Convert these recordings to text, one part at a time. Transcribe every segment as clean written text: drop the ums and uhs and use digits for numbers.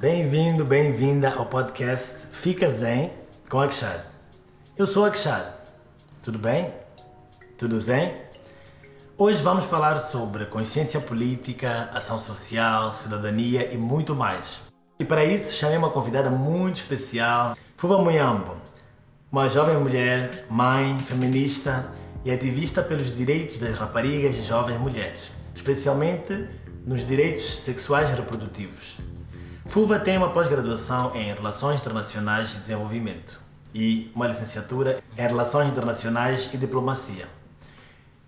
Bem-vindo, bem-vinda ao podcast Fica Zen com Akshar. Eu sou Akshar. Tudo bem? Tudo zen? Hoje vamos falar sobre consciência política, ação social, cidadania e muito mais. E para isso chamei uma convidada muito especial, Fuva Muyambo, uma jovem mulher, mãe, feminista e ativista pelos direitos das raparigas e jovens mulheres, especialmente nos direitos sexuais e reprodutivos. Fuva tem uma pós-graduação em Relações Internacionais e Desenvolvimento e uma licenciatura em Relações Internacionais e Diplomacia.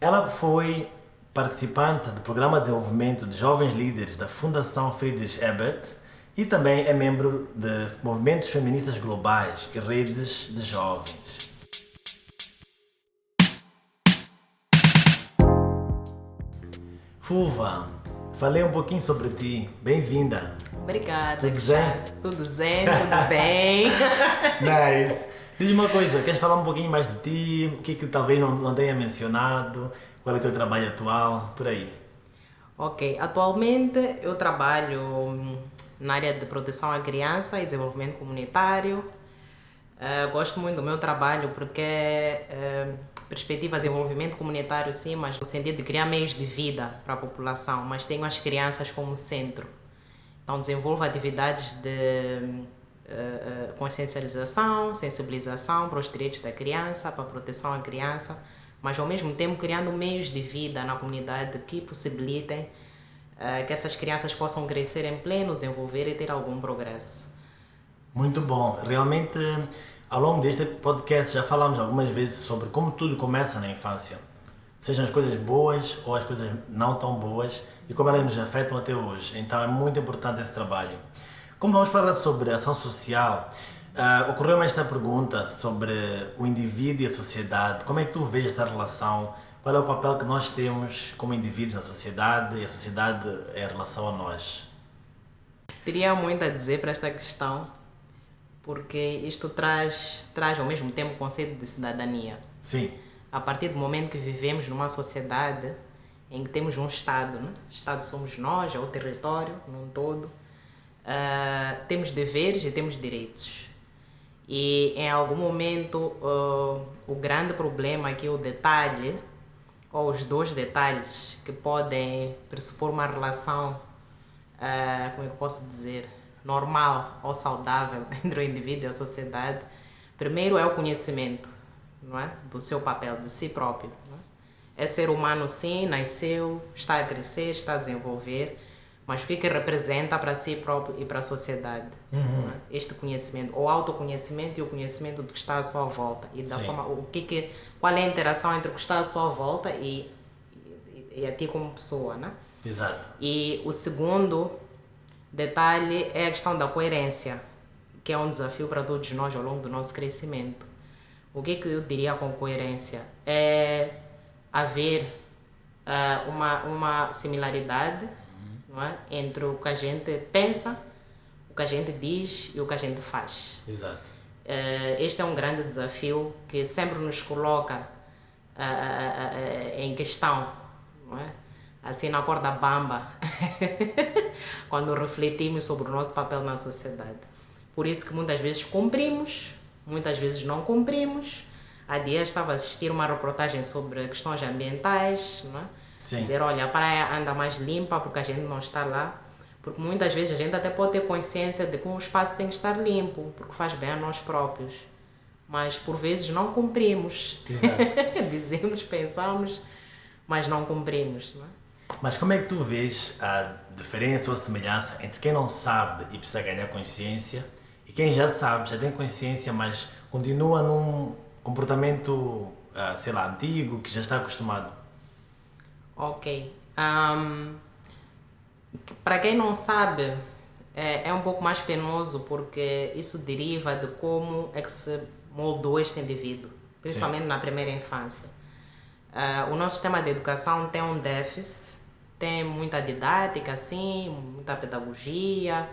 Ela foi participante do Programa de Desenvolvimento de Jovens Líderes da Fundação Friedrich Ebert e também é membro de movimentos feministas globais e redes de jovens. Fuva, falei um pouquinho sobre ti. Bem-vinda. Obrigada. Tudo zen? Tudo zen, tudo bem. Nice. Diz-me uma coisa, queres falar um pouquinho mais de ti? O que talvez não tenha mencionado? Qual é o teu trabalho atual? Por aí. Ok, atualmente eu trabalho na área de proteção à criança e desenvolvimento comunitário. Gosto muito do meu trabalho porque perspectiva de desenvolvimento comunitário sim, mas no sentido de criar meios de vida para a população, mas tenho as crianças como centro. Então desenvolvo atividades de consciencialização, sensibilização para os direitos da criança, para a proteção à criança, mas ao mesmo tempo criando meios de vida na comunidade que possibilitem que essas crianças possam crescer em pleno, desenvolver e ter algum progresso. Muito bom. Realmente, ao longo deste podcast já falamos algumas vezes sobre como tudo começa na infância. Sejam as coisas boas ou as coisas não tão boas e como elas nos afetam até hoje. Então é muito importante esse trabalho. Como vamos falar sobre ação social, ocorreu-me esta pergunta sobre o indivíduo e a sociedade. Como é que tu vês esta relação? Qual é o papel que nós temos como indivíduos na sociedade e a sociedade em relação a nós? Teria muito a dizer para esta questão, porque isto traz ao mesmo tempo o conceito de cidadania. Sim. A partir do momento que vivemos numa sociedade em que temos um Estado, né? Estado somos nós, é o território num todo, temos deveres e temos direitos. E em algum momento o grande problema aqui é o detalhe, ou os dois detalhes que podem pressupor uma relação, como é que eu posso dizer, normal ou saudável entre o indivíduo e a sociedade. Primeiro é o conhecimento, não é? Do seu papel, de si próprio. Não é? É ser humano sim, nasceu, está a crescer, está a desenvolver, mas o que representa para si próprio e para a sociedade? Não é? Este conhecimento, o autoconhecimento e o conhecimento do que está à sua volta e da forma, qual é a interação entre o que está à sua volta e a ti como pessoa, né? Exato. E o segundo detalhe é a questão da coerência, que é um desafio para todos nós ao longo do nosso crescimento. O que eu diria com coerência? É haver uma similaridade, não é? Entre o que a gente pensa, o que a gente diz e o que a gente faz. Exato. Este é um grande desafio que sempre nos coloca em questão, não é? Assim na corda bamba, quando refletimos sobre o nosso papel na sociedade. Por isso que muitas vezes cumprimos, muitas vezes não cumprimos. Há dias estava a assistir uma reportagem sobre questões ambientais, não é? Sim. Dizer, olha, a praia anda mais limpa porque a gente não está lá. Porque muitas vezes a gente até pode ter consciência de que um espaço tem que estar limpo, porque faz bem a nós próprios. Mas por vezes não cumprimos. Exato. Dizemos, pensamos, mas não cumprimos, não é? Mas como é que tu vês a diferença ou a semelhança entre quem não sabe e precisa ganhar consciência e quem já sabe, já tem consciência, mas continua num comportamento, sei lá, antigo, que já está acostumado? Ok. Para quem não sabe, é um pouco mais penoso porque isso deriva de como é que se moldou este indivíduo, principalmente na primeira infância. O nosso sistema de educação tem um déficit, tem muita didática, sim, muita pedagogia,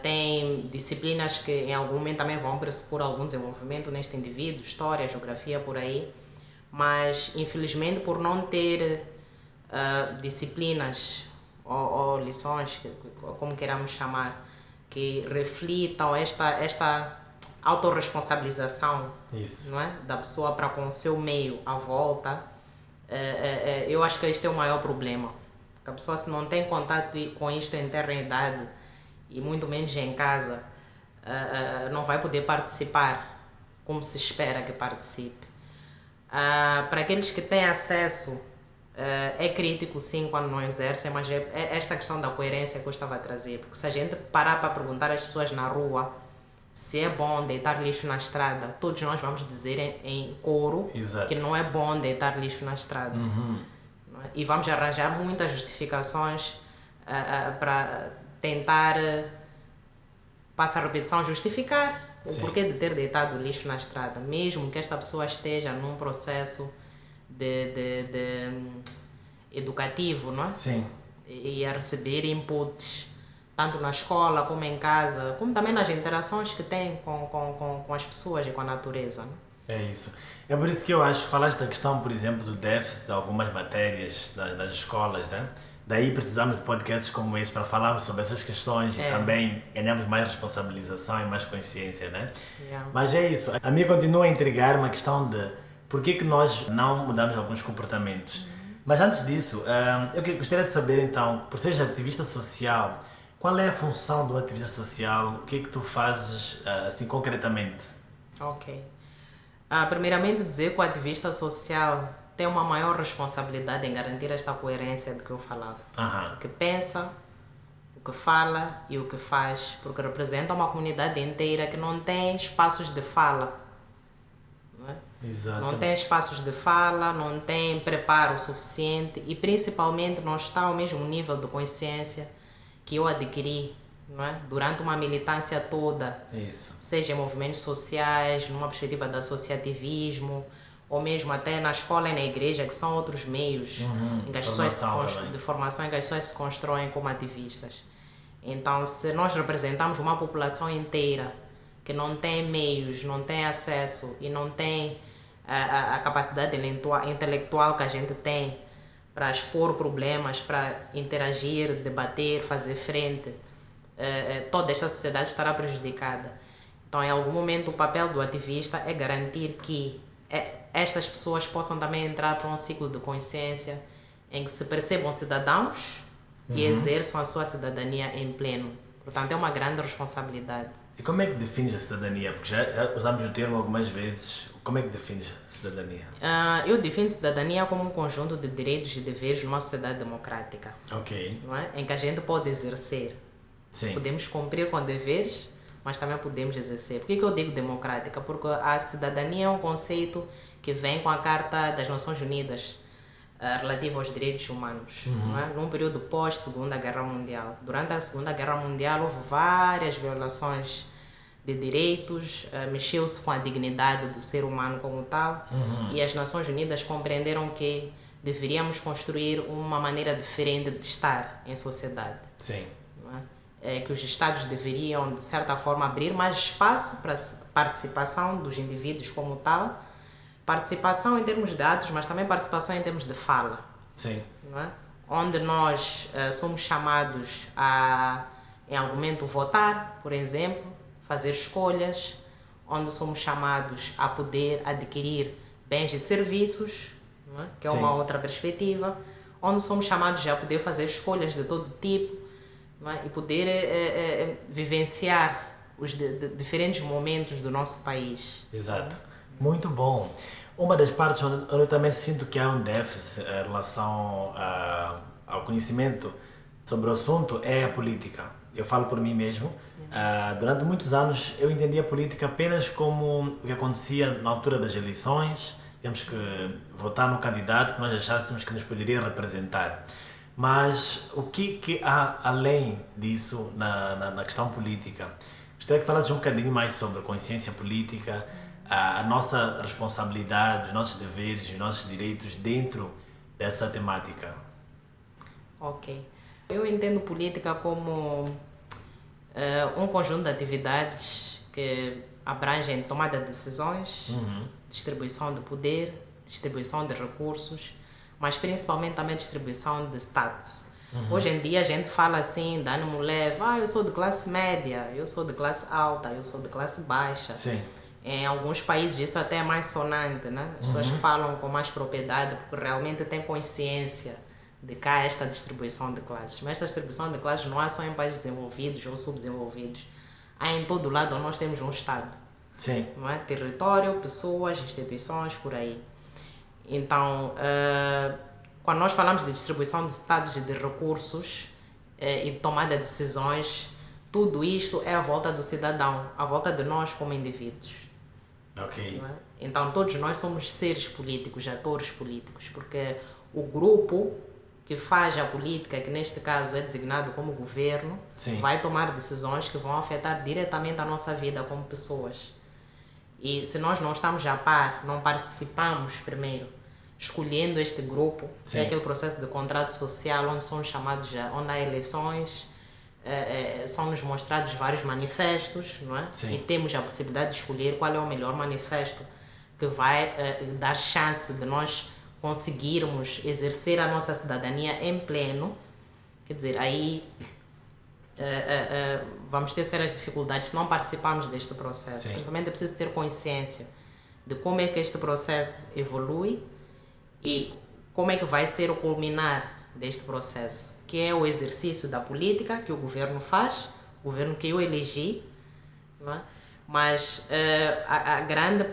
tem disciplinas que em algum momento também vão pressupor algum desenvolvimento neste indivíduo, história, geografia, por aí, mas infelizmente por não ter disciplinas ou lições, como queiramos chamar, que reflitam esta autorresponsabilização, Isso. não é? Da pessoa para com o seu meio à volta. Eu acho que este é o maior problema. Porque a pessoa, se não tem contato com isto em terra e idade, e muito menos em casa, não vai poder participar como se espera que participe. Para aqueles que têm acesso, é crítico sim quando não exercem, mas é esta questão da coerência que eu estava a trazer. Porque se a gente parar para perguntar às pessoas na rua se é bom deitar lixo na estrada, todos nós vamos dizer em coro Exato. que não é bom deitar lixo na estrada. Não é? E vamos arranjar muitas justificações para tentar, passa a repetição, justificar o porquê de ter deitado lixo na estrada, mesmo que esta pessoa esteja num processo de educativo, não é? Sim. E a receber inputs, tanto na escola como em casa, como também nas interações que tem com as pessoas e com a natureza. Não é? É isso. É por isso que eu acho, falaste da questão, por exemplo, do déficit de algumas matérias nas escolas, né? Daí precisamos de podcasts como esse para falarmos sobre essas questões e também ganhamos mais responsabilização e mais consciência, né? Yeah. Mas é isso. A mim continua a intrigar uma questão de por que nós não mudamos alguns comportamentos. Mas antes disso, eu gostaria de saber então, por seres ativista social, qual é a função do ativista social? O que é que tu fazes assim concretamente? Ok. Primeiramente dizer que o ativista social tem uma maior responsabilidade em garantir esta coerência de que eu falava. O que pensa, o que fala e o que faz, porque representa uma comunidade inteira que não tem espaços de fala. Não é? Exato. Não tem espaços de fala, não tem preparo suficiente e principalmente não está ao mesmo nível de consciência que eu adquiri, não é? Durante uma militância toda, Isso. seja em movimentos sociais, numa perspectiva de associativismo, ou mesmo até na escola e na igreja, que são outros meios em que as pessoas de formação em que as pessoas se constroem como ativistas. Então, se nós representamos uma população inteira que não tem meios, não tem acesso e não tem a capacidade intelectual que a gente tem para expor problemas, para interagir, debater, fazer frente, toda esta sociedade estará prejudicada. Então, em algum momento, o papel do ativista é garantir que estas pessoas possam também entrar para um ciclo de consciência em que se percebam cidadãos e exerçam a sua cidadania em pleno. Portanto, é uma grande responsabilidade. E como é que defines a cidadania? Porque já usamos o termo algumas vezes. Como é que defines a cidadania? Eu defino cidadania como um conjunto de direitos e deveres numa sociedade democrática. Ok. Não é? Em que a gente pode exercer. Sim. Podemos cumprir com deveres, mas também podemos exercer. Por que eu digo democrática? Porque a cidadania é um conceito que vem com a Carta das Nações Unidas relativa aos direitos humanos, não é? Num período pós-Segunda Guerra Mundial. Durante a Segunda Guerra Mundial houve várias violações de direitos, mexeu-se com a dignidade do ser humano como tal, e as Nações Unidas compreenderam que deveríamos construir uma maneira diferente de estar em sociedade. Sim. Que os Estados deveriam, de certa forma, abrir mais espaço para a participação dos indivíduos como tal, participação em termos de atos, mas também participação em termos de fala. Sim. Não é? Onde nós somos chamados a, em algum momento, votar, por exemplo, fazer escolhas, onde somos chamados a poder adquirir bens e serviços, não é? Que é uma outra perspectiva, onde somos chamados a poder fazer escolhas de todo tipo, não é? E poder vivenciar os diferentes momentos do nosso país. Exato. Muito bom. Uma das partes onde eu também sinto que há um déficit em relação ao conhecimento sobre o assunto é a política. Eu falo por mim mesmo. Durante muitos anos eu entendi a política apenas como o que acontecia na altura das eleições. Temos que votar no candidato que nós achássemos que nos poderia representar. Mas o que há além disso na questão política? Gostaria que falasses um bocadinho mais sobre a consciência política, a nossa responsabilidade, os nossos deveres, os nossos direitos dentro dessa temática. Ok. Eu entendo política como um conjunto de atividades que abrangem tomada de decisões, distribuição de poder, distribuição de recursos, mas principalmente também distribuição de status. Hoje em dia a gente fala assim, de ânimo leve, eu sou de classe média, eu sou de classe alta, eu sou de classe baixa. Sim. Em alguns países isso até é mais sonante, né? As pessoas falam com mais propriedade porque realmente têm consciência de que há esta distribuição de classes. Mas esta distribuição de classes não há só em países desenvolvidos ou subdesenvolvidos. Há em todo lado onde nós temos um Estado. Sim. Não é? Território, pessoas, instituições, por aí. Então, quando nós falamos de distribuição de estados e de recursos e de tomada de decisões, tudo isto é à volta do cidadão, à volta de nós como indivíduos. Ok. Não é? Então, todos nós somos seres políticos, atores políticos, porque o grupo que faz a política, que neste caso é designado como governo, Sim. vai tomar decisões que vão afetar diretamente a nossa vida como pessoas. E se nós não estamos a par, não participamos primeiro, escolhendo este grupo, Sim. é aquele processo de contrato social onde são chamados, onde há eleições, são-nos mostrados vários manifestos, não é? Sim. E temos a possibilidade de escolher qual é o melhor manifesto que vai dar chance de nós conseguirmos exercer a nossa cidadania em pleno. Quer dizer, aí vamos ter sérias dificuldades se não participarmos deste processo. Sim. Principalmente é preciso ter consciência de como é que este processo evolui e como é que vai ser o culminar deste processo, que é o exercício da política que o governo faz, o governo que eu elegi, não é? Mas a grande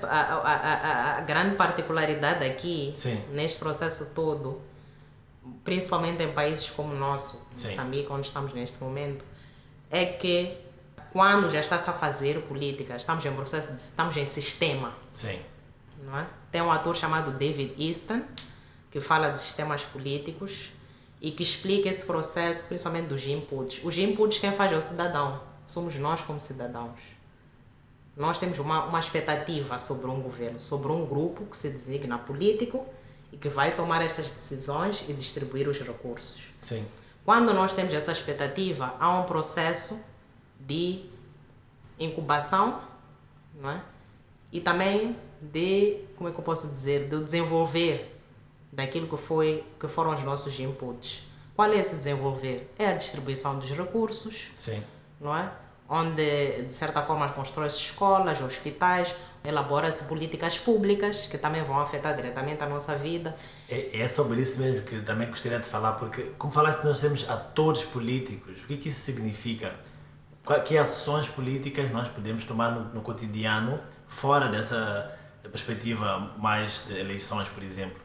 particularidade aqui, Sim. neste processo todo, principalmente em países como o nosso, Sim. Moçambique, onde estamos neste momento, é que quando já está-se a fazer política, estamos em processo, estamos em sistema. Sim. Não é? Tem um ator chamado David Easton, que fala de sistemas políticos e que explica esse processo, principalmente dos inputs. Os inputs quem faz é o cidadão, somos nós como cidadãos. Nós temos uma expectativa sobre um governo, sobre um grupo que se designa político e que vai tomar essas decisões e distribuir os recursos. Sim. Quando nós temos essa expectativa, há um processo de incubação, não é? E também de, como é que eu posso dizer, de desenvolver daquilo que foram os nossos inputs. Qual é esse desenvolver? É a distribuição dos recursos, Sim. não é? Onde, de certa forma, constrói-se escolas, hospitais, elabora-se políticas públicas que também vão afetar diretamente a nossa vida. É sobre isso mesmo que também gostaria de falar, porque, como falaste, nós temos atores políticos. O que isso significa? Que ações políticas nós podemos tomar no cotidiano, fora dessa perspectiva mais de eleições, por exemplo?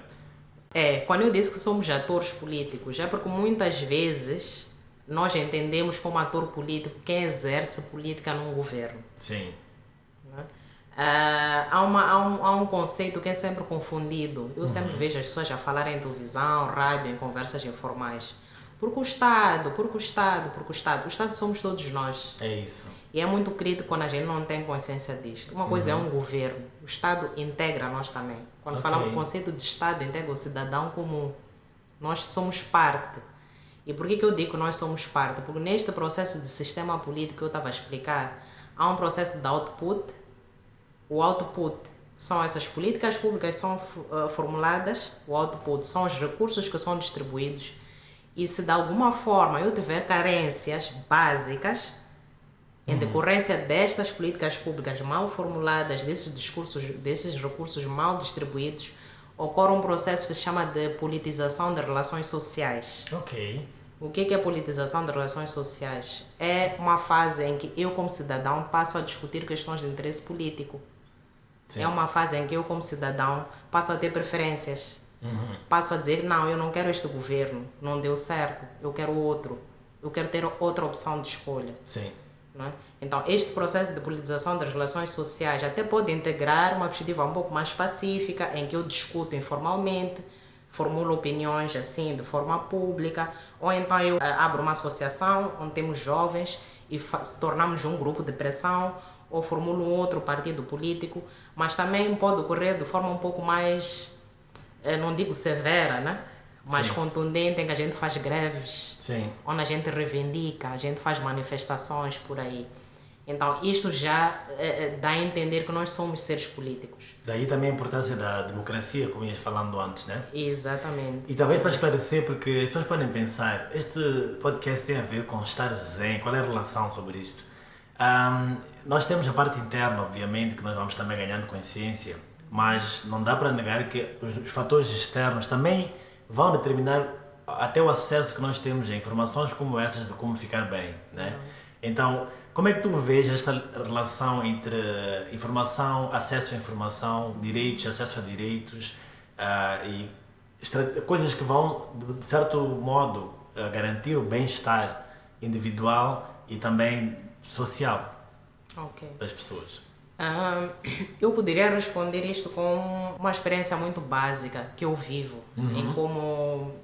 Quando eu disse que somos atores políticos, é porque muitas vezes nós entendemos como ator político quem exerce política num governo. Sim. Há um conceito que é sempre confundido. Eu sempre vejo as pessoas a falarem em televisão, rádio, em conversas informais. Porque o Estado. O Estado somos todos nós. É isso. E é muito crítico quando a gente não tem consciência disto. Uma coisa é um governo. O Estado integra nós também. Quando falamos do conceito de Estado, integra o cidadão comum. Nós somos parte. E por que eu digo que nós somos parte? Porque neste processo de sistema político que eu estava a explicar, há um processo de output. O output são essas políticas públicas que são formuladas. O output são os recursos que são distribuídos. E se de alguma forma eu tiver carências básicas, em decorrência destas políticas públicas mal formuladas, desses recursos mal distribuídos, ocorre um processo que se chama de politização de relações sociais. Ok. O que é politização de relações sociais? É uma fase em que eu, como cidadão, passo a discutir questões de interesse político. Sim. É uma fase em que eu, como cidadão, passo a ter preferências. Passo a dizer, não, eu não quero este governo, não deu certo, eu quero outro. Eu quero ter outra opção de escolha. Sim. Não é? Então, este processo de politização das relações sociais até pode integrar uma perspectiva um pouco mais pacífica, em que eu discuto informalmente, formulo opiniões assim de forma pública, ou então eu abro uma associação onde temos jovens e tornamos um grupo de pressão, ou formulo um outro partido político, mas também pode ocorrer de forma um pouco mais, não digo severa, né? Mas contundente, em que a gente faz greves, Sim. onde a gente reivindica, a gente faz manifestações por aí. Então, isto já dá a entender que nós somos seres políticos. Daí também a importância da democracia, como ias falando antes, né? Exatamente. E talvez para esclarecer, porque as pessoas podem pensar, este podcast tem a ver com estar zen, qual é a relação sobre isto? Nós temos a parte interna, obviamente, que nós vamos também ganhando consciência, mas não dá para negar que os fatores externos também vão determinar até o acesso que nós temos a informações como essas de como ficar bem, né? Então, como é que tu vês esta relação entre informação, acesso à informação, direitos, acesso a direitos e coisas que vão, de certo modo, garantir o bem-estar individual e também social Ok. das pessoas? Eu poderia responder isto com uma experiência muito básica que eu vivo, em como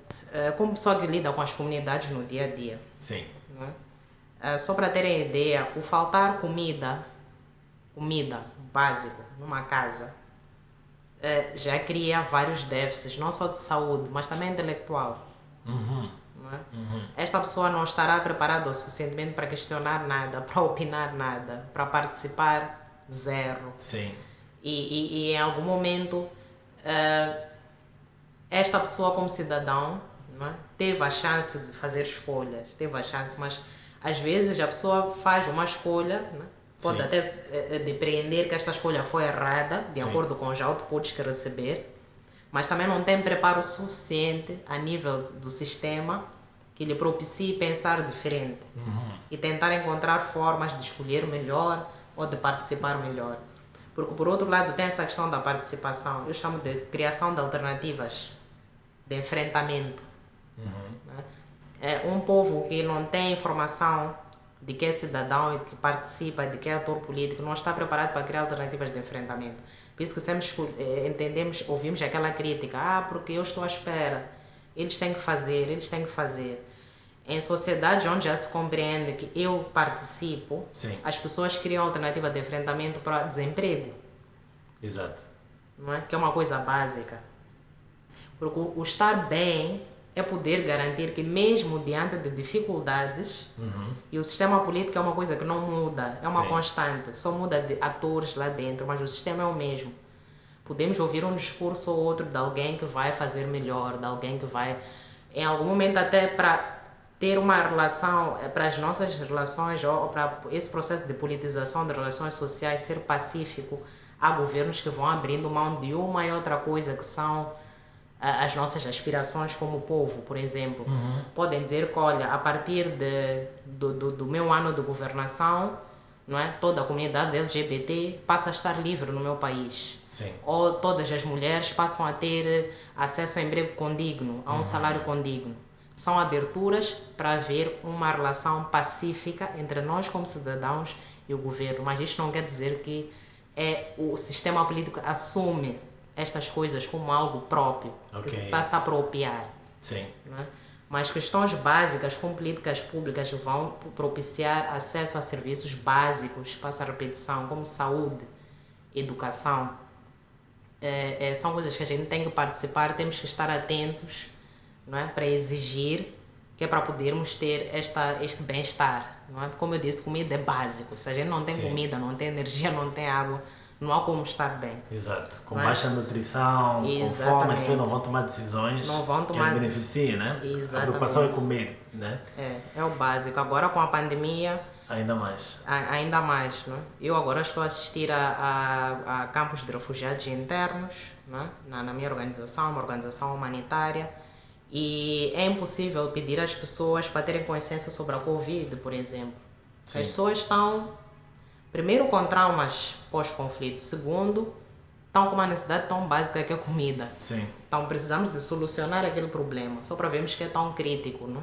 pessoa que lida com as comunidades no dia a dia. Sim. Não é? Só para terem ideia, o faltar comida básico numa casa, já cria vários déficits, não só de saúde, mas também intelectual. Não é? Esta pessoa não estará preparada o suficientemente para questionar nada, para opinar nada, para participar zero. Sim. E em algum momento, esta pessoa como cidadão, não é? Teve a chance de fazer escolhas, mas às vezes a pessoa faz uma escolha, né? Pode Sim. até depreender que esta escolha foi errada, de Sim. acordo com os outputs que receber, mas também não tem preparo suficiente a nível do sistema que lhe propicie pensar diferente e tentar encontrar formas de escolher melhor ou de participar melhor. Porque, por outro lado, tem essa questão da participação, eu chamo de criação de alternativas, de enfrentamento. Um povo que não tem informação de que é cidadão e que participa, de que é ator político, não está preparado para criar alternativas de enfrentamento. Por isso que sempre ouvimos aquela crítica, porque eu estou à espera, eles têm que fazer. Em sociedades onde já se compreende que eu participo, Sim. as pessoas criam alternativa de enfrentamento para desemprego, Exato. não é? Que é uma coisa básica. Porque o estar bem é poder garantir que mesmo diante de dificuldades, e o sistema político é uma coisa que não muda, é uma Sim. constante, só muda de atores lá dentro, mas o sistema é o mesmo. Podemos ouvir um discurso ou outro de alguém que vai fazer melhor, de alguém que vai, em algum momento até para ter uma relação, para as nossas relações ou para esse processo de politização de relações sociais ser pacífico, há governos que vão abrindo mão de uma e outra coisa que são as nossas aspirações como povo, por exemplo. Podem dizer que, olha, a partir do meu ano de governação, não é? Toda a comunidade LGBT passa a estar livre no meu país. Sim. Ou todas as mulheres passam a ter acesso a emprego condigno, a um salário condigno. São aberturas para haver uma relação pacífica entre nós como cidadãos e o governo. Mas isto não quer dizer que o sistema político assume estas coisas como algo próprio, que se está a se apropriar. Sim. Não é? Mas questões básicas como políticas públicas vão propiciar acesso a serviços básicos, passa a repetição, como saúde, educação. São coisas que a gente tem que participar, temos que estar atentos, não é? Para exigir, que é para podermos ter este bem-estar. Não é? Como eu disse, comida é básico. Se a gente não tem Sim. comida, não tem energia, não tem água, não há como estar bem. Exato. Com Não é? baixa nutrição, com fome, as Exatamente. pessoas não vão tomar decisões Não vão que tomar- as beneficiem, né? Exatamente. A preocupação é comer, né? É o básico. Agora com a pandemia, Ainda mais. ainda mais, não é? Eu agora estou a assistir a campos de refugiados internos, não é? Na minha organização, uma organização humanitária, e é impossível pedir às pessoas para terem consciência sobre a Covid, por exemplo. Sim. As pessoas estão, primeiro, com traumas pós-conflito, segundo, estão com uma necessidade tão básica que é comida. Sim. Então precisamos de solucionar aquele problema, só para vermos que é tão crítico, não?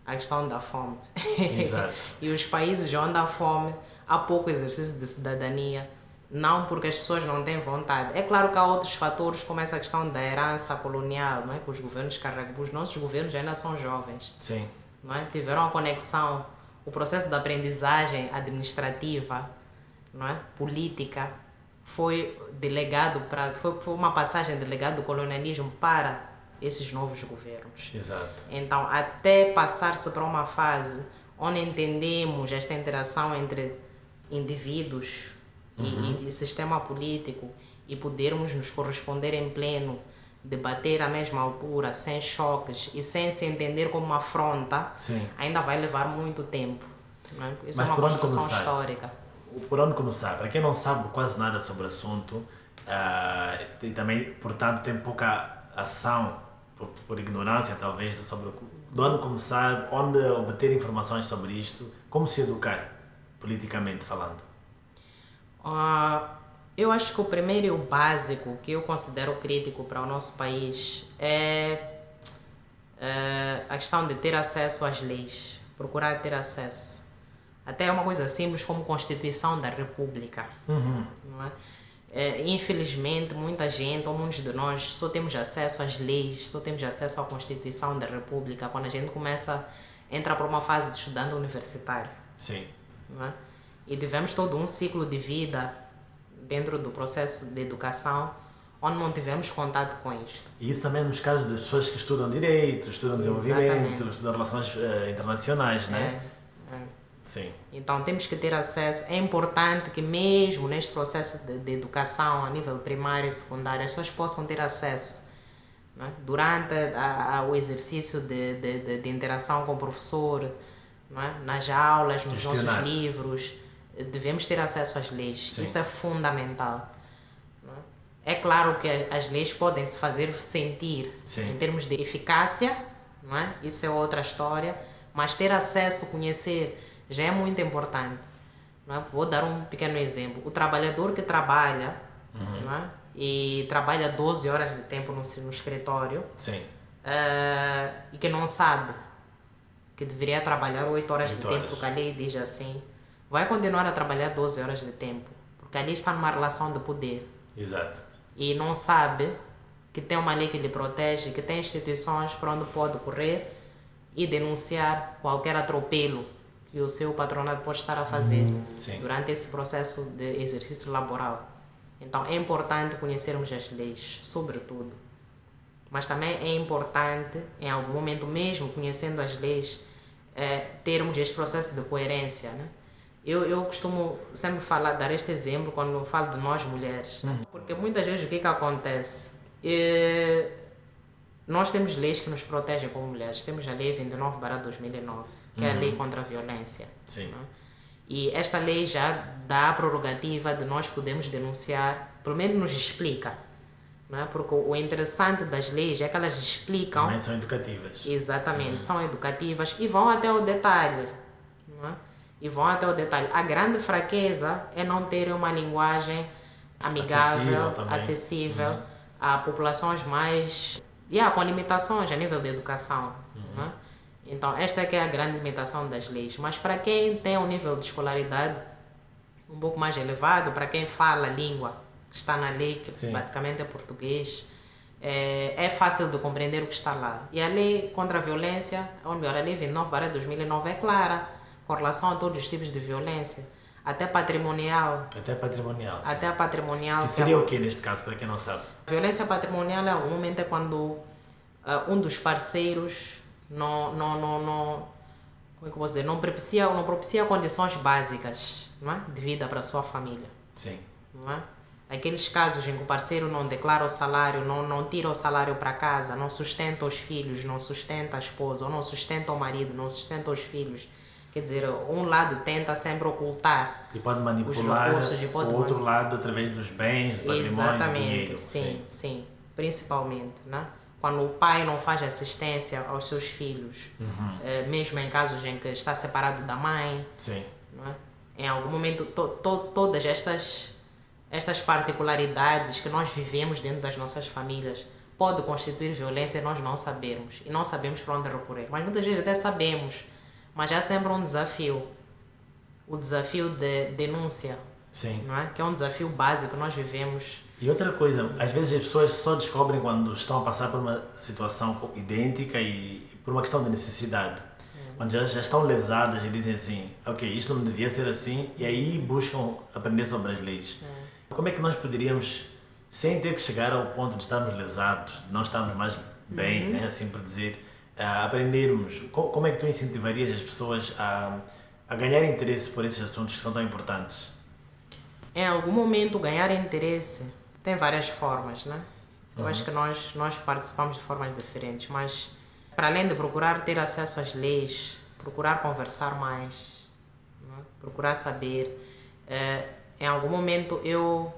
A questão da fome. Exato. E os países onde há fome, há pouco exercício de cidadania, não porque as pessoas não têm vontade. É claro que há outros fatores, como essa questão da herança colonial, não é? Que os governos carregam. Os nossos governos ainda são jovens, Sim. não é? Tiveram a conexão, o processo de aprendizagem administrativa, não é? Política, foi delegado foi uma passagem de legado do colonialismo para esses novos governos. Exato. Então, até passar-se para uma fase onde entendemos esta interação entre indivíduos e sistema político e podermos nos corresponder em pleno, debater à mesma altura, sem choques e sem se entender como uma afronta, Sim. ainda vai levar muito tempo. Não é? Isso Mas é uma por onde construção começar? histórica. Por onde começar? Para quem não sabe quase nada sobre o assunto e também, portanto, tem pouca ação, por ignorância talvez, sobre de onde começar, onde obter informações sobre isto, como se educar, politicamente falando. Eu acho que o primeiro e o básico que eu considero crítico para o nosso país é a questão de ter acesso às leis, procurar ter acesso. Até é uma coisa simples como Constituição da República. Não é? Infelizmente, muita gente, ou muitos de nós, só temos acesso às leis, só temos acesso à Constituição da República quando a gente começa a entrar para uma fase de estudante universitário. Sim. Não é? E tivemos todo um ciclo de vida dentro do processo de educação onde não tivemos contato com isto. E isso também nos casos das pessoas que estudam Direito, estudam Desenvolvimento, Exatamente. estudam Relações Internacionais, né? É. Sim. Então temos que ter acesso. É importante que mesmo neste processo de educação a nível primário e secundário as pessoas possam ter acesso, não é? Durante o exercício de interação com o professor, não é? Nas aulas, nos nossos livros, devemos ter acesso às leis. Sim. Isso é fundamental. Não é? É claro que as leis podem se fazer sentir. Sim. Em termos de eficácia, não é? Isso é outra história, mas ter acesso, conhecer já é muito importante. Não é? Vou dar um pequeno exemplo. O trabalhador que trabalha, não é? E trabalha 12 horas de tempo no escritório, Sim. E que não sabe que deveria trabalhar 8 horas de 8 tempo, horas. porque a lei diz assim, vai continuar a trabalhar 12 horas de tempo, porque ali está numa relação de poder. Exato. E não sabe que tem uma lei que lhe protege, que tem instituições para onde pode correr e denunciar qualquer atropelo que o seu patronato pode estar a fazer Sim. durante esse processo de exercício laboral. Então é importante conhecermos as leis, sobretudo. Mas também é importante, em algum momento mesmo conhecendo as leis, termos este processo de coerência, né? Eu costumo sempre dar este exemplo quando eu falo de nós mulheres. Porque muitas vezes o que acontece? Nós temos leis que nos protegem como mulheres. Temos a Lei 29/2009, que é a Lei contra a Violência. Sim. Não é? E esta lei já dá a prerrogativa de nós podermos denunciar, pelo menos nos explica. Não é? Porque o interessante das leis é que elas explicam. Também são educativas. Exatamente, são educativas e vão até o detalhe. Não é? E vão até o detalhe. A grande fraqueza é não ter uma linguagem amigável, acessível a populações mais... com limitações a nível de educação. Não é? Então, esta é que é a grande limitação das leis. Mas para quem tem um nível de escolaridade um pouco mais elevado, para quem fala a língua que está na lei, que Sim. basicamente é português, é fácil de compreender o que está lá. E a lei contra a violência, ou melhor, a lei 29/2009 é clara com relação a todos os tipos de violência, até patrimonial. Até patrimonial. Sim. Até a patrimonial. Que seria o que neste caso, para quem não sabe? Violência patrimonial é um momento quando um dos parceiros como é que eu vou dizer, não propicia condições básicas, não é? De vida para a sua família. Sim. Não é? Aqueles casos em que o parceiro não declara o salário, não tira o salário para casa, não sustenta os filhos, não sustenta a esposa, ou não sustenta o marido, não sustenta os filhos. Quer dizer, um lado tenta sempre ocultar E pode manipular os recursos, o outro lado através dos bens, do património, exatamente, do dinheiro. sim, principalmente, né? Quando o pai não faz assistência aos seus filhos, mesmo em casos em que está separado da mãe, Sim. não é? Em algum momento todas estas particularidades que nós vivemos dentro das nossas famílias pode constituir violência e nós não sabemos, e não sabemos para onde recorrer, mas muitas vezes até sabemos, mas há sempre um desafio, o desafio de denúncia. Sim. Não é? Que é um desafio básico que nós vivemos. E outra coisa, às vezes as pessoas só descobrem quando estão a passar por uma situação idêntica e por uma questão de necessidade. Quando já estão lesadas e dizem assim, ok, isto não devia ser assim, e aí buscam aprender sobre as leis. Como é que nós poderíamos, sem ter que chegar ao ponto de estarmos lesados, de não estarmos mais bem, né, assim por dizer, aprendermos? Como é que tu incentivarias as pessoas a a ganhar interesse por esses assuntos que são tão importantes? Em algum momento, ganhar interesse tem várias formas, né? Eu acho que nós participamos de formas diferentes, mas para além de procurar ter acesso às leis, procurar conversar mais, né? Procurar saber, em algum momento eu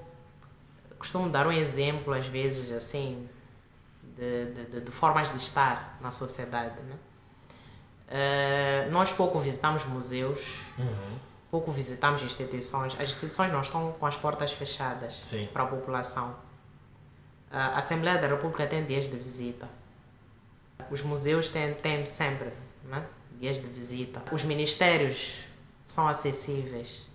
costumo dar um exemplo, às vezes, assim, de formas de estar na sociedade, né? Nós pouco visitamos museus, pouco visitamos instituições. As instituições não estão com as portas fechadas. Sim. Para a população. A Assembleia da República tem dias de visita. Os museus têm sempre, né, dias de visita. Os ministérios são acessíveis,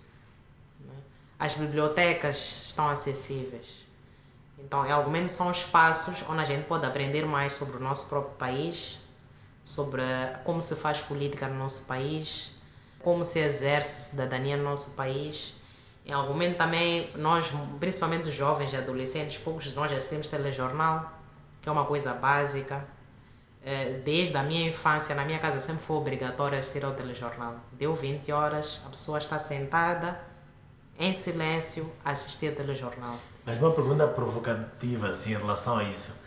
né? As bibliotecas estão acessíveis. Então, em algum momento, são espaços onde a gente pode aprender mais sobre o nosso próprio país, sobre como se faz política no nosso país, como se exerce cidadania no nosso país. Em algum momento também, nós, principalmente os jovens e adolescentes, poucos de nós assistimos telejornal, que é uma coisa básica. Desde a minha infância, na minha casa sempre foi obrigatório assistir ao telejornal. Deu 20 horas, a pessoa está sentada, em silêncio, a assistir ao telejornal. Mas uma pergunta provocativa assim, em relação a isso.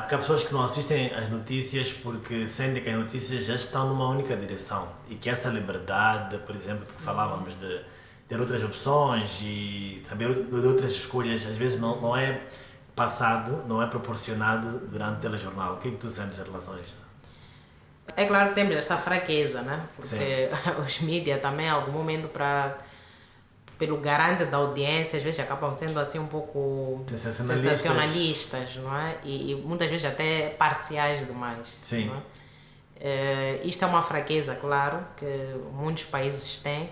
Porque há pessoas que não assistem às notícias porque sentem que as notícias já estão numa única direção e que essa liberdade, por exemplo, que falávamos de ter outras opções e saber de outras escolhas, às vezes não é passado, não é proporcionado durante o telejornal. O que é que tu sentes em relação a isto? É claro que temos esta fraqueza, né? Porque os mídias também, em algum momento, pelo garante da audiência, às vezes acabam sendo assim um pouco sensacionalistas, não é? E muitas vezes até parciais demais. Sim. Não é? Isto é uma fraqueza, claro, que muitos países têm,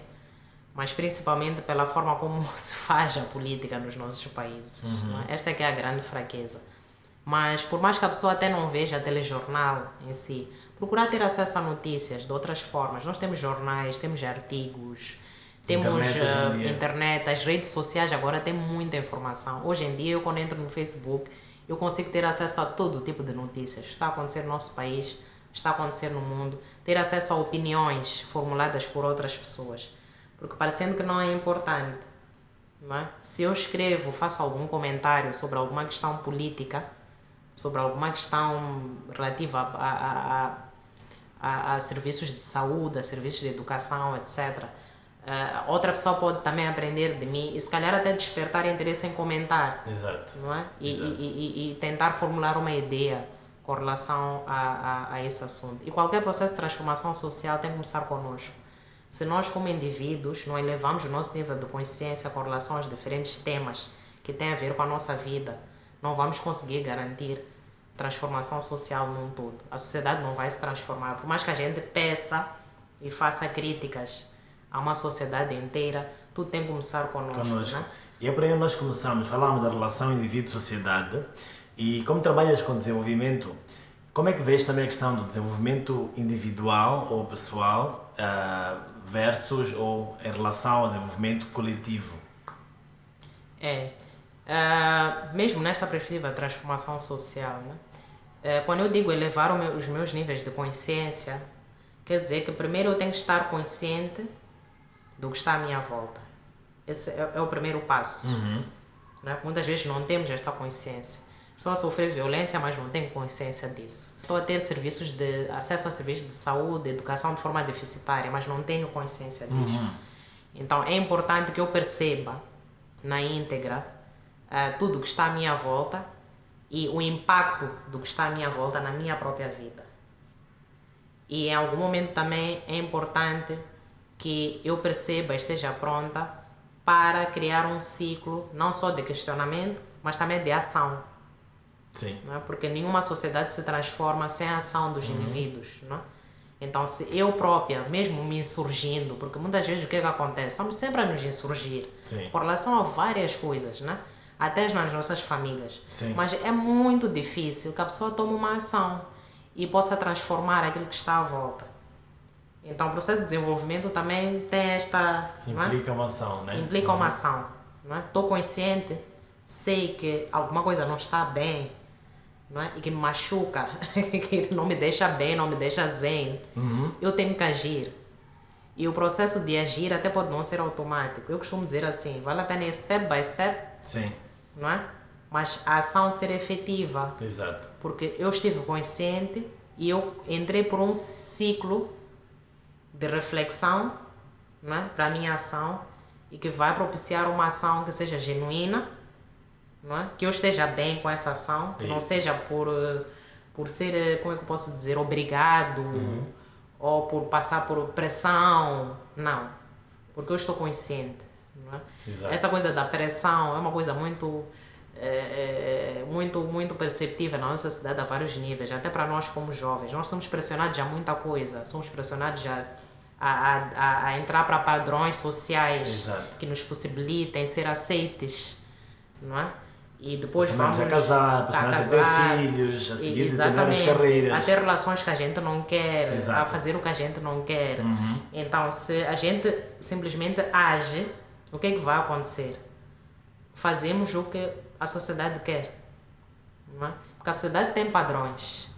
mas principalmente pela forma como se faz a política nos nossos países. Não é? Esta é que é a grande fraqueza. Mas por mais que a pessoa até não veja telejornal em si, procurar ter acesso a notícias de outras formas. Nós temos jornais, temos artigos, temos internet, as redes sociais agora têm muita informação. Hoje em dia, eu quando entro no Facebook, eu consigo ter acesso a todo tipo de notícias. Está a acontecer no nosso país, está a acontecer no mundo. Ter acesso a opiniões formuladas por outras pessoas. Porque parecendo que não é importante, não é? Se eu escrevo, faço algum comentário sobre alguma questão política, sobre alguma questão relativa a serviços de saúde, a serviços de educação, etc., outra pessoa pode também aprender de mim e se calhar até despertar interesse em comentar. Exato. Não é? Exato. E tentar formular uma ideia com relação a esse assunto. E qualquer processo de transformação social tem que começar connosco. Se nós como indivíduos não elevamos o nosso nível de consciência com relação aos diferentes temas que têm a ver com a nossa vida, não vamos conseguir garantir transformação social num todo. A sociedade não vai se transformar. Por mais que a gente peça e faça críticas a uma sociedade inteira, tudo tem que começar connosco. Né? E é por aí que nós começamos, falámos da relação indivíduo-sociedade e como trabalhas com desenvolvimento, como é que vês também a questão do desenvolvimento individual ou pessoal versus ou em relação ao desenvolvimento coletivo? Mesmo nesta perspectiva de transformação social, né? Quando eu digo elevar os meus níveis de consciência, quer dizer que primeiro eu tenho que estar consciente do que está à minha volta. Esse é o primeiro passo. Né? Muitas vezes não temos esta consciência. Estou a sofrer violência, mas não tenho consciência disso. Estou a ter acesso a serviços de saúde, educação de forma deficitária, mas não tenho consciência disto. Então é importante que eu perceba na íntegra tudo o que está à minha volta e o impacto do que está à minha volta na minha própria vida. E em algum momento também é importante que eu perceba e esteja pronta para criar um ciclo não só de questionamento, mas também de ação. Sim. Não é? Porque nenhuma sociedade se transforma sem a ação dos indivíduos. Não é? Então, se eu própria, mesmo me insurgindo, porque muitas vezes o que acontece? Estamos sempre a nos insurgir. Sim. Com relação a várias coisas, né? Até nas nossas famílias. Sim. Mas é muito difícil que a pessoa tome uma ação e possa transformar aquilo que está à volta. Então, o processo de desenvolvimento também tem esta... Implica uma ação, né? Implica uma ação. Estou consciente, sei que alguma coisa não está bem, não é? E que me machuca, que não me deixa bem, não me deixa zen. Eu tenho que agir. E o processo de agir até pode não ser automático. Eu costumo dizer assim, vale a pena ir step by step, Sim, não é? Mas a ação ser efetiva. exato. Porque eu estive consciente e eu entrei por um ciclo de reflexão, não é? Para a minha ação e que vai propiciar uma ação que seja genuína, não é? Que eu esteja bem com essa ação, que não Isso. seja por ser, como é que eu posso dizer, obrigado ou por passar por pressão, não, porque eu estou consciente, não é? Exato. Esta coisa da pressão é uma coisa muito perceptível na nossa sociedade a vários níveis, até para nós como jovens. Nós somos pressionados a muita coisa, somos pressionados a entrar para padrões sociais Exato. que nos possibilitem ser aceites, não é? E depois Pressionados vamos a casar, pressionados a ter filhos, a seguir determinadas carreiras. a ter relações que a gente não quer, Exato. a fazer o que a gente não quer. Então, se a gente simplesmente age, o que é que vai acontecer? Fazemos o que a sociedade quer, não é? Porque a sociedade tem padrões,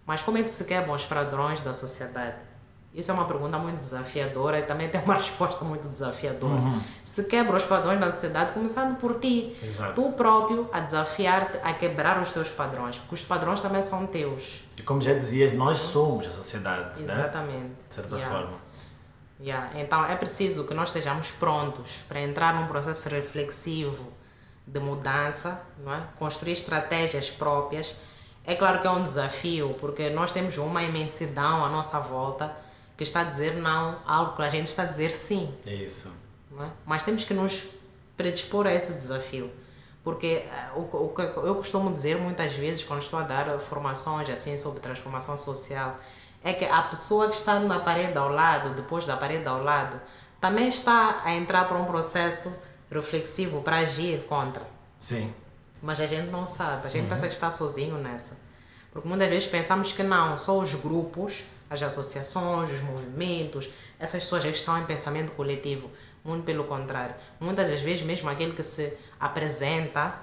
mas como é que se quebram os padrões da sociedade? Isso é uma pergunta muito desafiadora e também tem uma resposta muito desafiadora. Se quebra os padrões da sociedade, começando por ti. Exato. Tu próprio a desafiar-te a quebrar os teus padrões, porque os padrões também são teus. E como já dizias, nós somos a sociedade, né? Exatamente. De certa Yeah. forma. Yeah. Então é preciso que nós estejamos prontos para entrar num processo reflexivo de mudança, não é? Construir estratégias próprias. É claro que é um desafio, porque nós temos uma imensidão à nossa volta que está a dizer não a algo que a gente está a dizer sim. É isso. Não é? Mas temos que nos predispor a esse desafio. Porque o que eu costumo dizer muitas vezes quando estou a dar formações assim sobre transformação social é que a pessoa que está na parede ao lado, depois da parede ao lado, também está a entrar para um processo reflexivo para agir contra. Sim. Mas a gente não sabe, a gente pensa que está sozinho nessa. Porque muitas vezes pensamos que não, só os grupos, as associações, os movimentos, essas pessoas que estão em pensamento coletivo. Muito pelo contrário. Muitas das vezes mesmo aquele que se apresenta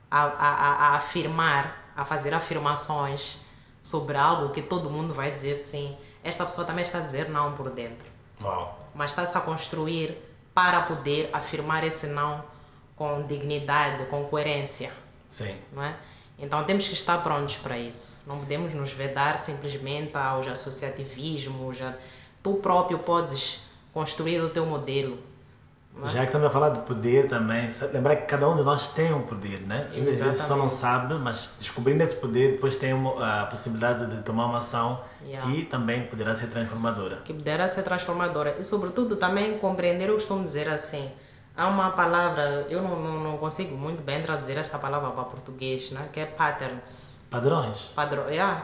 a afirmar, a fazer afirmações sobre algo que todo mundo vai dizer sim, esta pessoa também está a dizer não por dentro. Uau. Mas está-se a construir para poder afirmar esse não com dignidade, com coerência. Sim. Não é? Então temos que estar prontos para isso. Não podemos nos vedar simplesmente aos associativismos. Tu próprio podes construir o teu modelo. Não é? Já que estamos a falar de poder também, lembrar que cada um de nós tem um poder, né? E às vezes só não sabe, mas descobrindo esse poder, depois tem a possibilidade de tomar uma ação que também poderá ser transformadora. Que poderá ser transformadora. E sobretudo também compreender, eu costumo dizer assim, há uma palavra, eu não consigo muito bem traduzir esta palavra para português, né? Que é patterns. Padrões.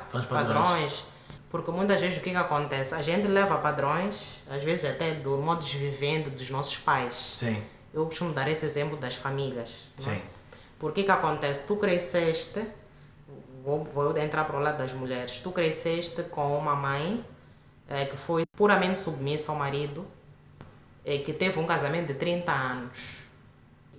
São os Padrões. Porque muitas vezes o que acontece? A gente leva padrões, às vezes até do modo de vivendo dos nossos pais. Sim. Eu costumo dar esse exemplo das famílias. Sim. Não? Porque que acontece? Tu cresceste, vou entrar para o lado das mulheres, tu cresceste com uma mãe que foi puramente submissa ao marido, que teve um casamento de 30 anos,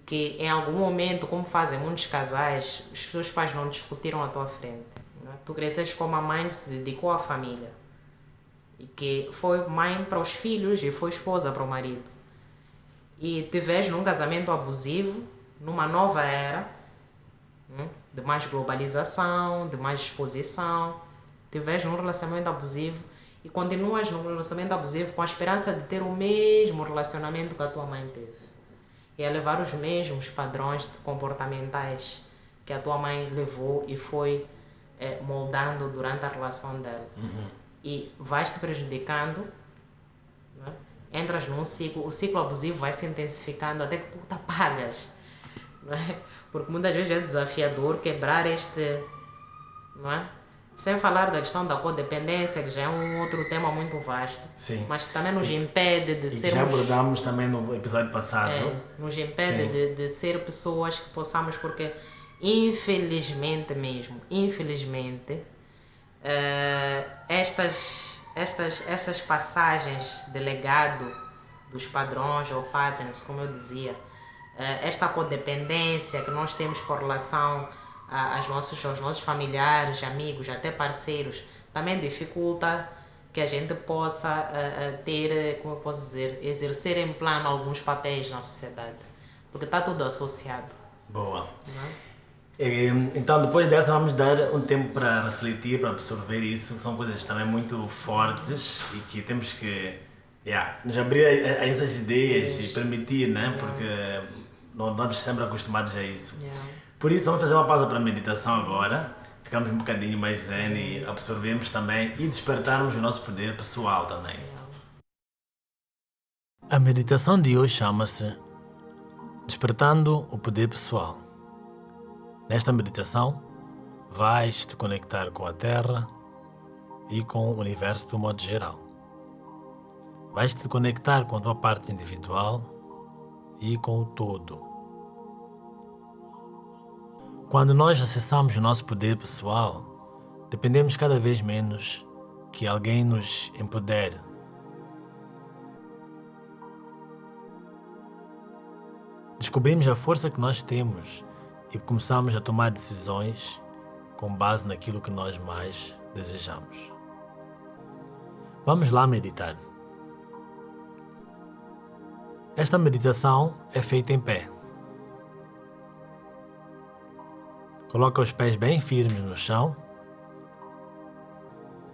que em algum momento, como fazem muitos casais, os seus pais não discutiram à tua frente. Né? Tu cresceste com uma mãe que se dedicou à família, e que foi mãe para os filhos e foi esposa para o marido. E te vês num casamento abusivo, numa nova era, de mais globalização, de mais exposição, te vês num relacionamento abusivo e continuas num relacionamento abusivo com a esperança de ter o mesmo relacionamento que a tua mãe teve. E a levar os mesmos padrões comportamentais que a tua mãe levou e foi moldando durante a relação dela. E vais te prejudicando, né? Entras num ciclo, o ciclo abusivo vai se intensificando até que tu te apagas. Não é? Porque muitas vezes é desafiador quebrar este... Não é? Sem falar da questão da codependência, que já é um outro tema muito vasto. Sim. Mas que também nos impede de sermos... já abordamos também no episódio passado. Nos impede de ser pessoas que possamos, porque infelizmente mesmo, estas passagens de legado dos padrões ou patterns, como eu dizia, esta codependência que nós temos com relação aos nossos familiares, amigos, até parceiros, também dificulta que a gente possa ter, como eu posso dizer, exercer em plano alguns papéis na sociedade. Porque está tudo associado. Boa. Não é? Então, depois dessa, vamos dar um tempo para refletir, para absorver isso. São coisas também muito fortes e que temos que nos abrir a essas ideias e permitir, né? Porque não estamos sempre acostumados a isso. Yeah. Por isso, vamos fazer uma pausa para a meditação agora. Ficamos um bocadinho mais zen e absorvemos também e despertarmos o nosso poder pessoal também. A meditação de hoje chama-se Despertando o Poder Pessoal. Nesta meditação, vais te conectar com a Terra e com o universo de um modo geral. Vais te conectar com a tua parte individual e com o todo. Quando nós acessamos o nosso poder pessoal, dependemos cada vez menos que alguém nos empodere. Descobrimos a força que nós temos e começamos a tomar decisões com base naquilo que nós mais desejamos. Vamos lá meditar. Esta meditação é feita em pé. Coloca os pés bem firmes no chão,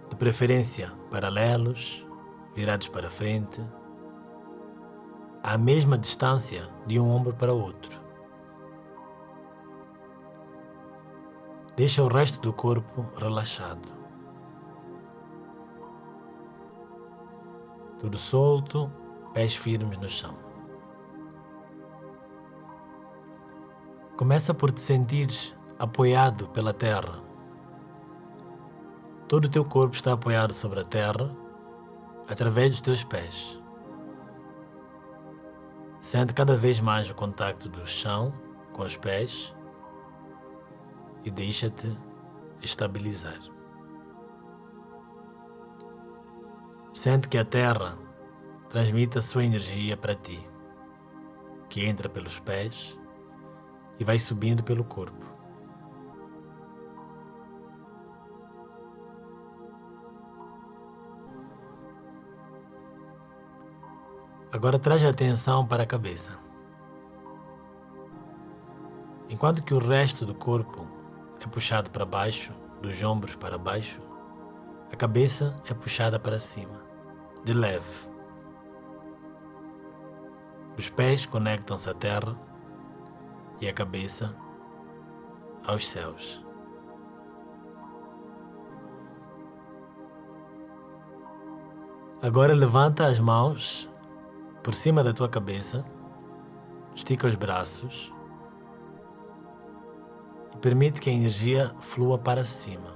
de preferência paralelos, virados para frente, à mesma distância de um ombro para o outro. Deixa o resto do corpo relaxado. Tudo solto, pés firmes no chão. Começa por te sentires apoiado pela terra. Todo o teu corpo está apoiado sobre a terra através dos teus pés. Sente cada vez mais o contacto do chão com os pés e deixa-te estabilizar. Sente que a terra transmite a sua energia para ti, que entra pelos pés e vai subindo pelo corpo. Agora traz a atenção para a cabeça. Enquanto que o resto do corpo é puxado para baixo, dos ombros para baixo, a cabeça é puxada para cima, de leve. Os pés conectam-se à terra e a cabeça aos céus. Agora levanta as mãos por cima da tua cabeça, estica os braços e permite que a energia flua para cima.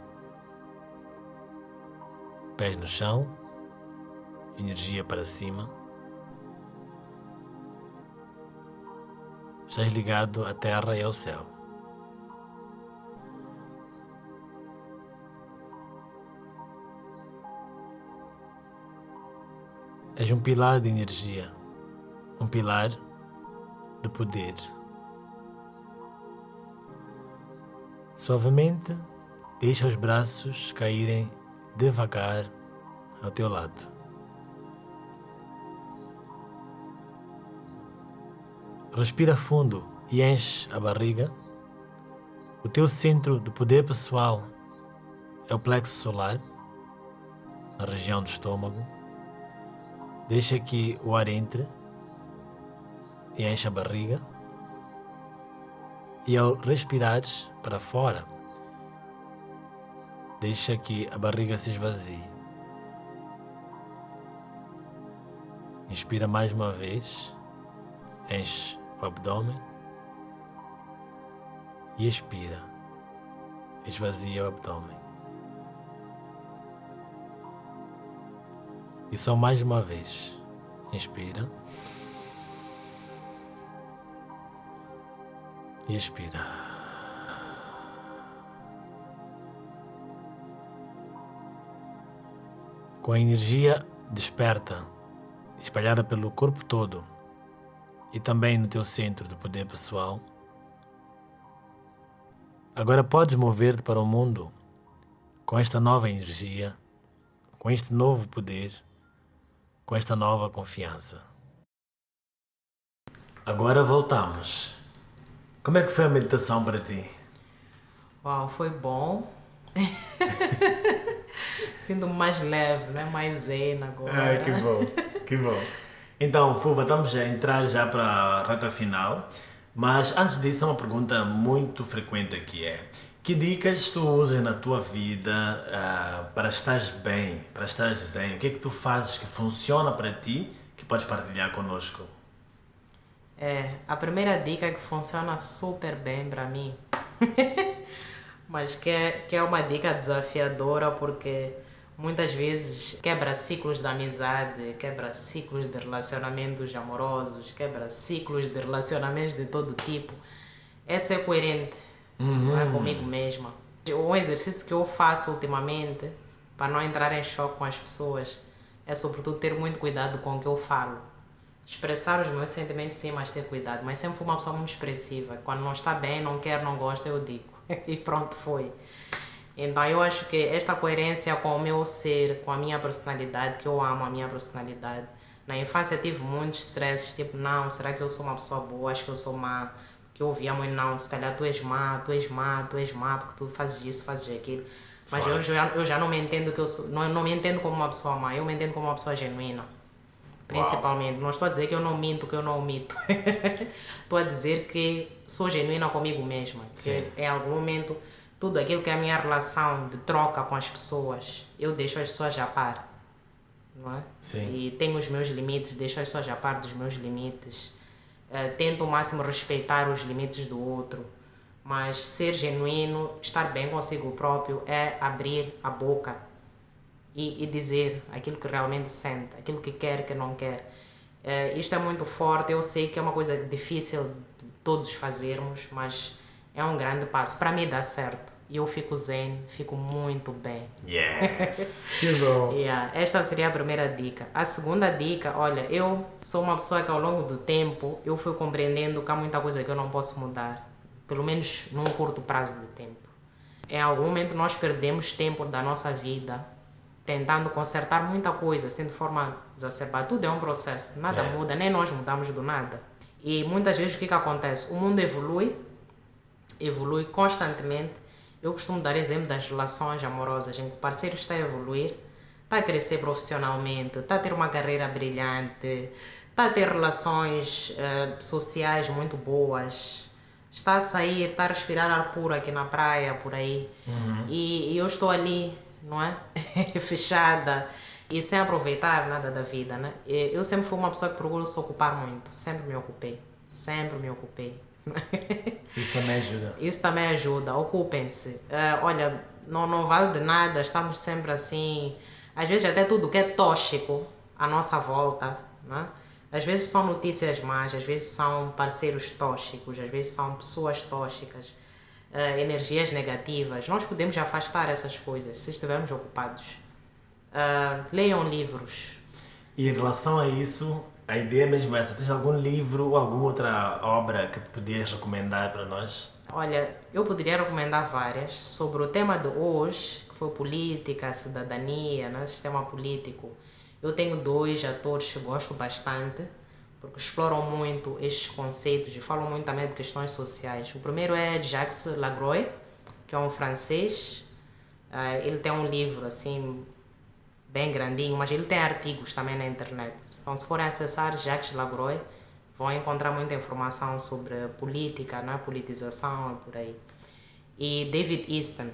Pés no chão, energia para cima. Estás ligado à terra e ao céu. És um pilar de energia, um pilar de poder. Suavemente, deixa os braços caírem devagar ao teu lado. Respira fundo e enche a barriga. O teu centro de poder pessoal é o plexo solar, na região do estômago. Deixa que o ar entre e enche a barriga. E ao respirares para fora, deixa que a barriga se esvazie. Inspira mais uma vez, enche o abdômen e expira, esvazia o abdômen. E só mais uma vez, inspira e expira. Com a energia desperta, espalhada pelo corpo todo e também no teu centro de poder pessoal, agora podes mover-te para o mundo com esta nova energia, com este novo poder, com esta nova confiança. Agora voltamos. Como é que foi a meditação para ti? Uau, foi bom. Sinto-me mais leve, não é? Mais zen agora. Que bom, que bom. Então, Fuva, estamos a entrar já para a reta final, mas antes disso, uma pergunta muito frequente aqui é: que dicas tu usas na tua vida para estares bem, para estares zen? O que é que tu fazes que funciona para ti que podes partilhar connosco? A primeira dica que funciona super bem para mim, mas que é uma dica desafiadora porque muitas vezes quebra ciclos de amizade, quebra ciclos de relacionamentos amorosos, quebra ciclos de relacionamentos de todo tipo. É ser coerente, não é, comigo mesma. Um exercício que eu faço ultimamente para não entrar em choque com as pessoas é sobretudo ter muito cuidado com o que eu falo. Expressar os meus sentimentos sim, mas ter cuidado. Mas sempre fui uma pessoa muito expressiva. Quando não está bem, não quer, não gosta, eu digo. E pronto, foi. Então eu acho que esta coerência com o meu ser, com a minha personalidade, que eu amo a minha personalidade. Na infância tive muitos stresses, tipo, não, será que eu sou uma pessoa boa? Acho que eu sou má. Que eu ouvia muito, não, se calhar tu és má, tu és má, tu és má, porque tu fazes isso, fazes aquilo. Mas eu já não me entendo que eu sou, não me entendo como uma pessoa má, eu me entendo como uma pessoa genuína. Principalmente. Uau. Não estou a dizer que eu não minto, que eu não omito. Estou a dizer que sou genuína comigo mesma. Que em algum momento, tudo aquilo que é a minha relação de troca com as pessoas, eu deixo as pessoas a par. Não é? Sim. E tenho os meus limites, deixo as pessoas a par dos meus limites. Tento ao máximo respeitar os limites do outro. Mas ser genuíno, estar bem consigo próprio é abrir a boca e dizer aquilo que realmente sente, aquilo que quer, que não quer. Isto é muito forte, eu sei que é uma coisa difícil de todos fazermos, mas é um grande passo. Para mim dá certo. E eu fico zen, fico muito bem. Yes! Que bom! Esta seria a primeira dica. A segunda dica, olha, eu sou uma pessoa que ao longo do tempo eu fui compreendendo que há muita coisa que eu não posso mudar. Pelo menos num curto prazo de tempo. Em algum momento nós perdemos tempo da nossa vida tentando consertar muita coisa, assim de forma exacerbada. Tudo é um processo, nada muda, nem nós mudamos do nada. E muitas vezes o que acontece? O mundo evolui constantemente. Eu costumo dar exemplo das relações amorosas, em que o parceiro está a evoluir, está a crescer profissionalmente, está a ter uma carreira brilhante, está a ter relações sociais muito boas, está a sair, está a respirar ar puro aqui na praia, por aí. E eu estou ali, não é? Fechada e sem aproveitar nada da vida, né? Eu sempre fui uma pessoa que procura se ocupar muito, sempre me ocupei. Isso também ajuda. Isso também ajuda, ocupem-se. Olha, não vale de nada, estamos sempre assim, às vezes até tudo que é tóxico à nossa volta, né? Às vezes são notícias más, às vezes são parceiros tóxicos, às vezes são pessoas tóxicas. Energias negativas, nós podemos afastar essas coisas se estivermos ocupados. Leiam livros. E em relação a isso, a ideia é mesmo essa. Tens algum livro ou alguma outra obra que te podias recomendar para nós? Olha, eu poderia recomendar várias sobre o tema de hoje, que foi política, cidadania, né, sistema político. Eu tenho 2 autores que gosto bastante, porque exploram muito estes conceitos e falam muito também de questões sociais. O primeiro é Jacques Lagroix, que é um francês. Ele tem um livro assim bem grandinho, mas ele tem artigos também na internet. Então, se forem acessar Jacques Lagroix, vão encontrar muita informação sobre política, né? Politização e por aí. E David Easton,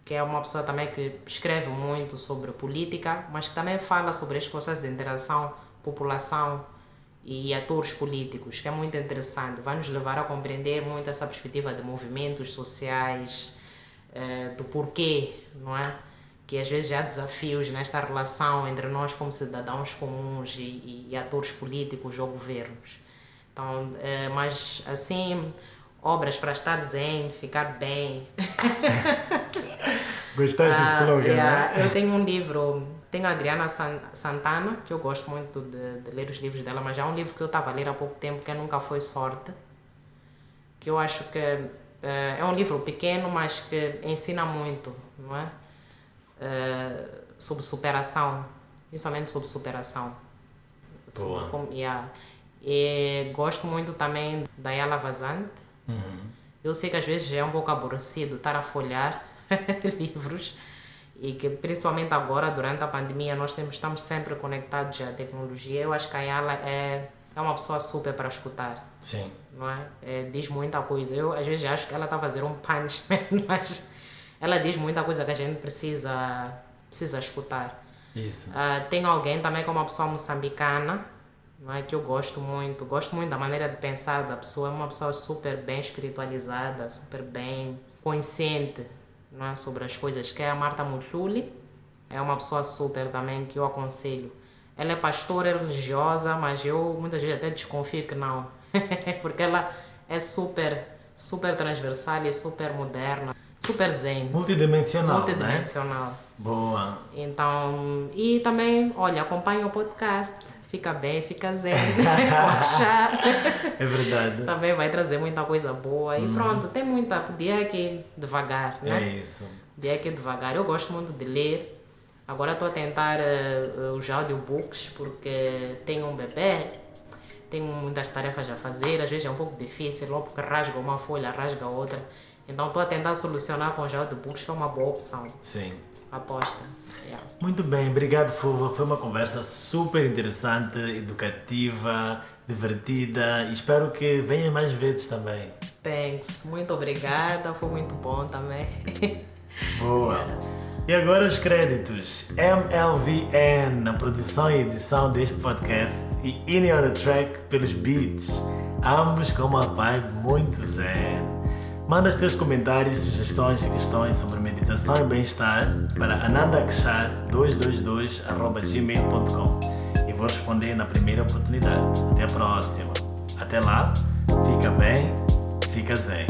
que é uma pessoa também que escreve muito sobre política, mas que também fala sobre este processo de interação, população e atores políticos, que é muito interessante. Vai nos levar a compreender muito essa perspectiva de movimentos sociais, do porquê, não é? Que às vezes há desafios nesta relação entre nós como cidadãos comuns e atores políticos ou governos. Então, mas assim, obras para estar zen, ficar bem. Gostaste desse slogan, né? Eu tenho um livro, tenho a Adriana Santana, que eu gosto muito de ler os livros dela, mas há um livro que eu estava a ler há pouco tempo, que Nunca Foi Sorte, que eu acho que é um livro pequeno, mas que ensina muito, não é? sobre superação, principalmente sobre superação. Boa. E gosto muito também da Yala Vazante. Eu sei que às vezes é um pouco aborrecido estar a folhear livros e que principalmente agora, durante a pandemia, estamos sempre conectados à tecnologia. Eu acho que a Yala é uma pessoa super para escutar. Sim. Não é? Diz muita coisa. Eu às vezes acho que ela está a fazer um punchman, mas ela diz muita coisa que a gente precisa escutar. Isso. Tem alguém também que é uma pessoa moçambicana, não é, que eu gosto muito da maneira de pensar da pessoa. É uma pessoa super bem espiritualizada, super bem consciente, não é, sobre as coisas, que é a Marta Mutluli. É uma pessoa super também que eu aconselho. Ela é pastora, é religiosa, mas eu muitas vezes até desconfio que não. Porque ela é super transversal e super moderna, super zen. Multidimensional, né? Boa. Então, e também, olha, acompanha o podcast. Fica bem, fica zen. É verdade. Também vai trazer muita coisa boa. E pronto, tem muita. Podia que devagar, né? É isso. Podia que devagar. Eu gosto muito de ler. Agora estou a tentar os audiobooks porque tenho um bebê. Tenho muitas tarefas a fazer. Às vezes é um pouco difícil, logo porque rasga uma folha, rasga outra. Então estou a tentar solucionar com os audiobooks, que é uma boa opção. Sim. Aposta. Yeah. Muito bem, obrigado, Fuva. Foi uma conversa super interessante, educativa, divertida e espero que venha mais vezes também. Thanks. Muito obrigada. Foi muito bom também. Boa. Yeah. E agora os créditos. MLVN na produção e edição deste podcast e Ini on the Track pelos beats. Ambos com uma vibe muito zen. Manda os teus comentários, sugestões e questões sobre meditação e bem-estar para anandakshar222@gmail.com e vou responder na primeira oportunidade. Até a próxima. Até lá, fica bem, fica zen.